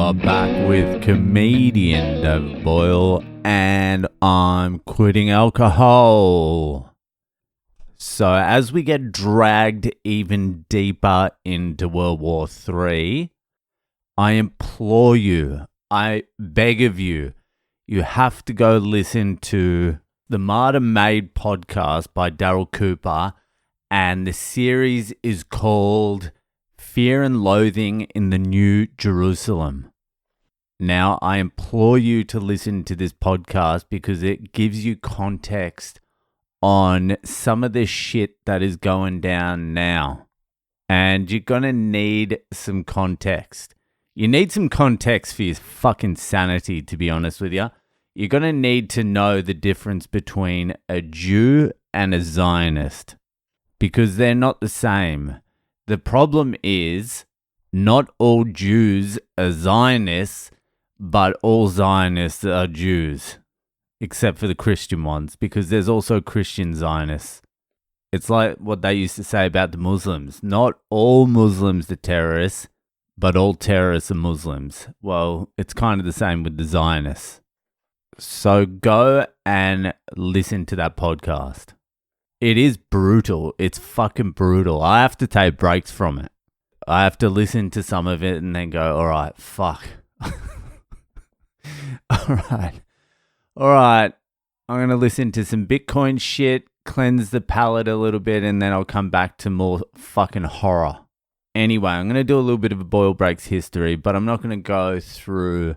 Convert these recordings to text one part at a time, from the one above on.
are back with comedian Dave Boyle, and I'm quitting alcohol. So as we get dragged even deeper into World War III, I implore you, I beg of you, you have to go listen to the Martyr Made podcast by Daryl Cooper, and the series is called Fear and Loathing in the New Jerusalem. Now, I implore you to listen to this podcast because it gives you context on some of the shit that is going down now. And you're going to need some context. You need some context for your fucking sanity, to be honest with you. You're going to need to know the difference between a Jew and a Zionist because they're not the same. The problem is not all Jews are Zionists, but all Zionists are Jews, except for the Christian ones, because there's also Christian Zionists. It's like what they used to say about the Muslims. Not all Muslims are terrorists, but all terrorists are Muslims. Well, it's kind of the same with the Zionists. So go and listen to that podcast. It is brutal. It's fucking brutal. I have to take breaks from it. I have to listen to some of it and then go, all right, fuck. All right. I'm going to listen to some Bitcoin shit, cleanse the palate a little bit, and then I'll come back to more fucking horror. Anyway, I'm going to do a little bit of a Boyle Breaks history, but I'm not going to go through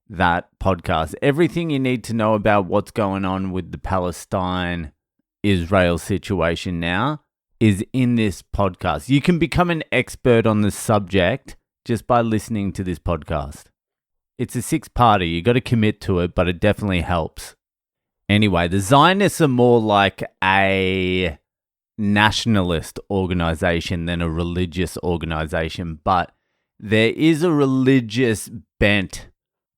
that podcast. Everything you need to know about what's going on with the Palestine-Israel situation now is in this podcast. You can become an expert on the subject just by listening to this podcast. It's a 6-parter. You got to commit to it, but it definitely helps. Anyway, the Zionists are more like a nationalist organization than a religious organization, but there is a religious bent,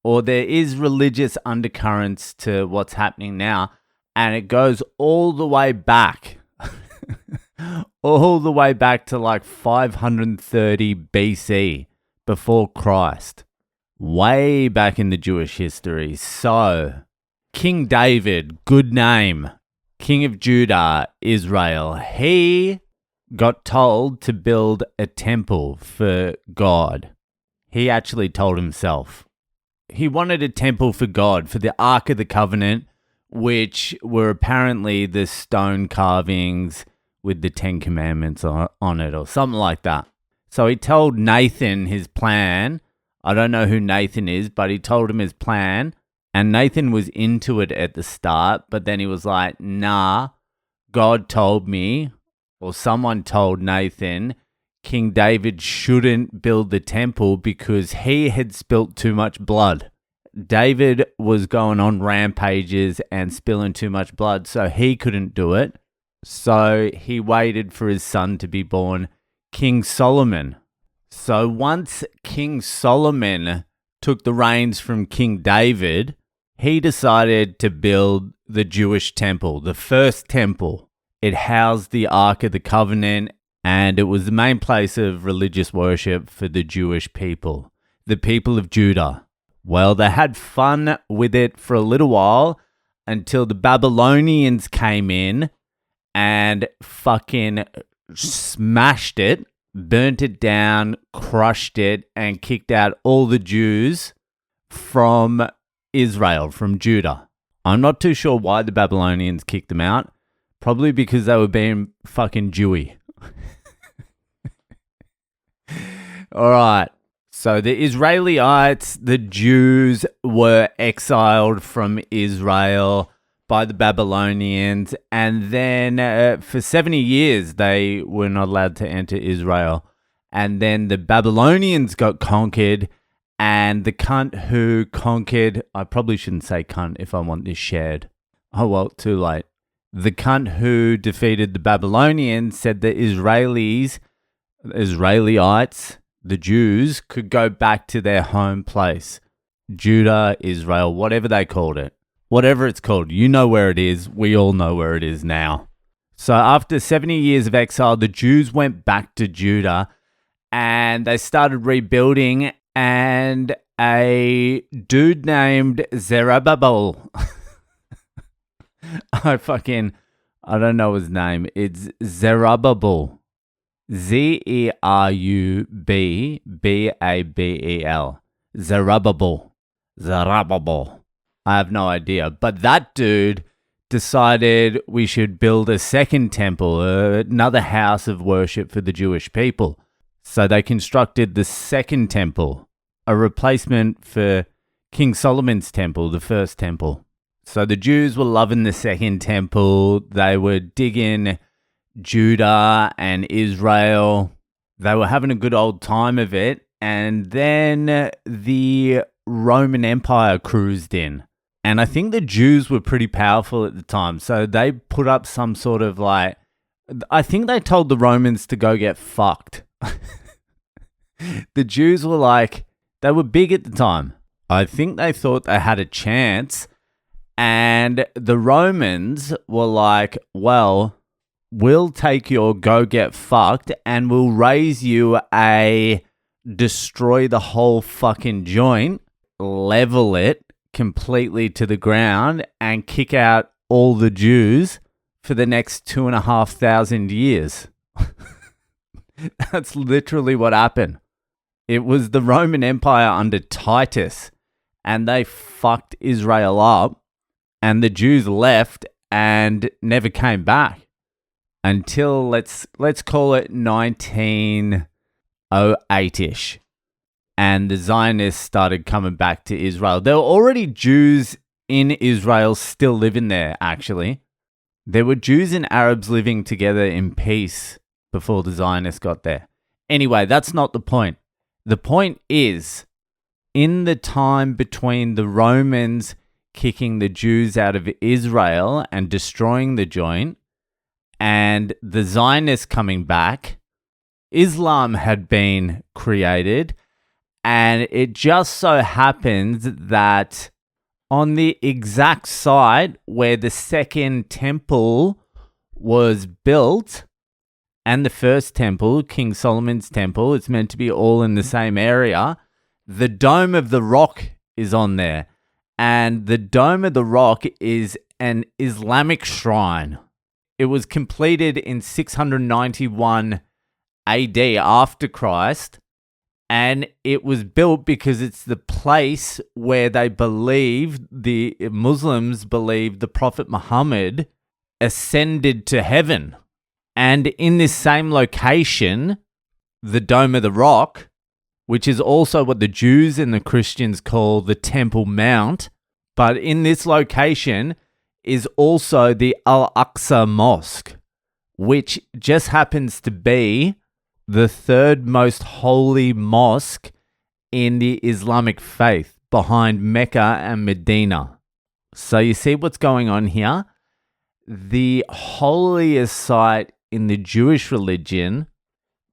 or there is religious undercurrents to what's happening now, and it goes all the way back, all the way back to like 530 BC, before Christ, way back in the Jewish history. So, King David, good name, King of Judah, Israel, he got told to build a temple for God. He actually told himself. He wanted a temple for God, for the Ark of the Covenant, which were apparently the stone carvings with the 10 Commandments on it or something like that. So he told Nathan his plan. I don't know who Nathan is, but he told him his plan. And Nathan was into it at the start, but then he was like, nah, God told me, or someone told Nathan, King David shouldn't build the temple because he had spilt too much blood. David was going on rampages and spilling too much blood, so he couldn't do it. So he waited for his son to be born, King Solomon. So once King Solomon took the reins from King David, he decided to build the Jewish temple, the first temple. It housed the Ark of the Covenant, and it was the main place of religious worship for the Jewish people, the people of Judah. Well, they had fun with it for a little while until the Babylonians came in and fucking smashed it, burnt it down, crushed it, and kicked out all the Jews from Israel, from Judah. I'm not too sure why the Babylonians kicked them out. Probably because they were being fucking Jewy. All right. So the Israelites, the Jews, were exiled from Israel by the Babylonians. And then for 70 years, they were not allowed to enter Israel. And then the Babylonians got conquered. And the cunt who conquered, I probably shouldn't say cunt if I want this shared. Oh, well, too late. The cunt who defeated the Babylonians said the Israelites, the Jews, could go back to their home place. Judah, Israel, whatever they called it. Whatever it's called, you know where it is. We all know where it is now. So after 70 years of exile, the Jews went back to Judah and they started rebuilding. And A dude named Zerubbabel. I don't know his name. It's Zerubbabel. Zerubbabel. Zerubbabel. Zerubbabel. I have no idea. But that dude decided we should build a second temple, another house of worship for the Jewish people. So they constructed the second temple, a replacement for King Solomon's temple, the first temple. So the Jews were loving the second temple. They were digging Judah and Israel. They were having a good old time of it. And then the Roman Empire cruised in. And I think the Jews were pretty powerful at the time. So they put up some sort of I think they told the Romans to go get fucked. The Jews were they were big at the time. I think they thought they had a chance. And the Romans were like, well, we'll take your go get fucked and we'll raise you a destroy the whole fucking joint, level it completely to the ground and kick out all the Jews for the next 2,500 years. That's literally what happened. It was the Roman Empire under Titus and they fucked Israel up. And the Jews left and never came back until let's call it 1908-ish. And the Zionists started coming back to Israel. There were already Jews in Israel still living there, actually. There were Jews and Arabs living together in peace before the Zionists got there. Anyway, that's not the point. The point is, in the time between the Romans kicking the Jews out of Israel and destroying the joint, and the Zionists coming back, Islam had been created, and it just so happens that on the exact site where the second temple was built, and the first temple, King Solomon's temple, it's meant to be all in the same area, the Dome of the Rock is on there. And the Dome of the Rock is an Islamic shrine. It was completed in 691 AD after Christ. And it was built because it's the place where the Muslims believe the Prophet Muhammad ascended to heaven. And in this same location, the Dome of the Rock, which is also what the Jews and the Christians call the Temple Mount. But in this location is also the Al-Aqsa Mosque, which just happens to be the third most holy mosque in the Islamic faith, behind Mecca and Medina. So you see what's going on here? The holiest site in the Jewish religion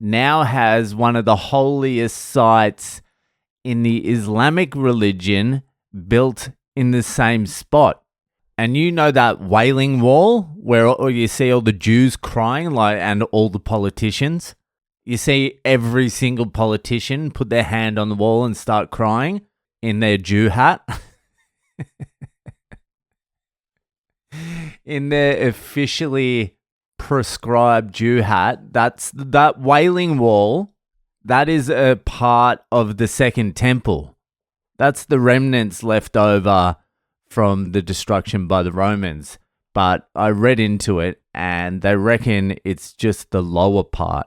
now has one of the holiest sites in the Islamic religion built in the same spot. And you know that Wailing Wall where you see all the Jews crying and all the politicians? You see every single politician put their hand on the wall and start crying in their Jew hat. In their officially prescribed Jew hat. That Wailing Wall, that is a part of the second temple. That's the remnants left over from the destruction by the Romans. But I read into it and they reckon it's just the lower part.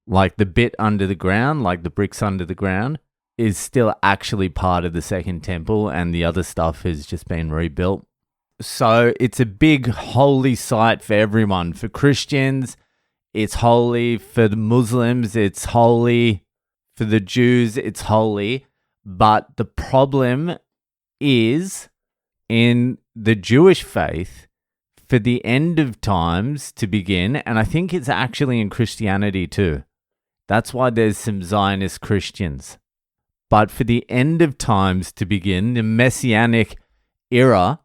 Like the bit under the ground, like the bricks under the ground, is still actually part of the second temple and the other stuff has just been rebuilt. So it's a big holy site for everyone. For Christians, it's holy. For the Muslims, it's holy. For the Jews, it's holy. But the problem is in the Jewish faith, for the end of times to begin, and I think it's actually in Christianity too. That's why there's some Zionist Christians. But for the end of times to begin, the Messianic era,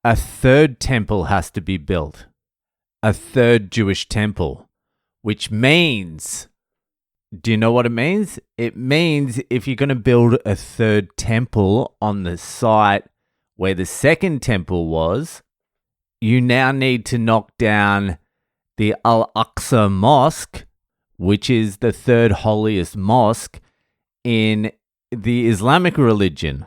a third temple has to be built. A third Jewish temple, which means Do you know what it means? It means if you're going to build a third temple on the site where the second temple was, you now need to knock down the Al-Aqsa Mosque, which is the third holiest mosque in the Islamic religion.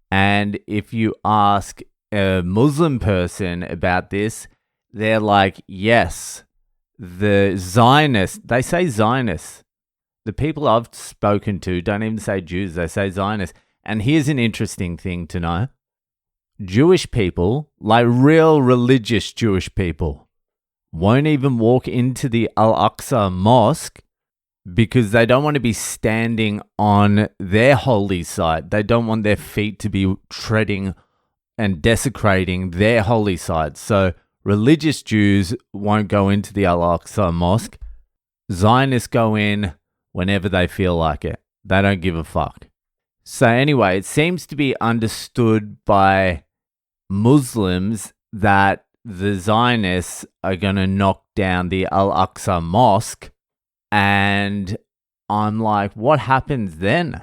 And if you ask a Muslim person about this, they're like, yes, the Zionists, they say Zionists. The people I've spoken to don't even say Jews, they say Zionists. And here's an interesting thing to know. Jewish people, like real religious Jewish people, won't even walk into the Al-Aqsa Mosque because they don't want to be standing on their holy site. They don't want their feet to be treading and desecrating their holy site. So religious Jews won't go into the Al-Aqsa Mosque. Zionists go in whenever they feel like it. They don't give a fuck. So anyway, it seems to be understood by Muslims that the Zionists are going to knock down the Al-Aqsa Mosque. And I'm like, what happens then?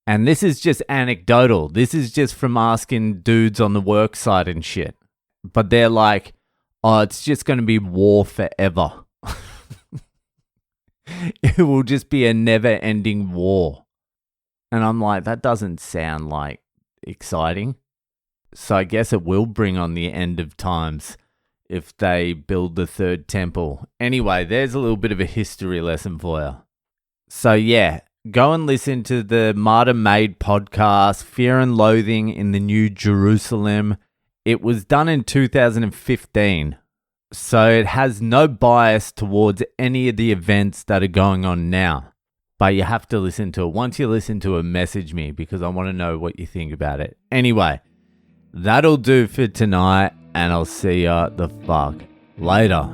And this is just anecdotal. This is just from asking dudes on the work site and shit. But they're like, oh, it's just going to be war forever. It will just be a never-ending war. And I'm like, that doesn't sound like exciting. So I guess it will bring on the end of times if they build the third temple. Anyway, there's a little bit of a history lesson for you. So yeah, go and listen to the Martyr Made podcast, Fear and Loathing in the New Jerusalem. It was done in 2015. So it has no bias towards any of the events that are going on now. But you have to listen to it. Once you listen to it, message me because I want to know what you think about it. Anyway, that'll do for tonight, and I'll see ya the fuck later.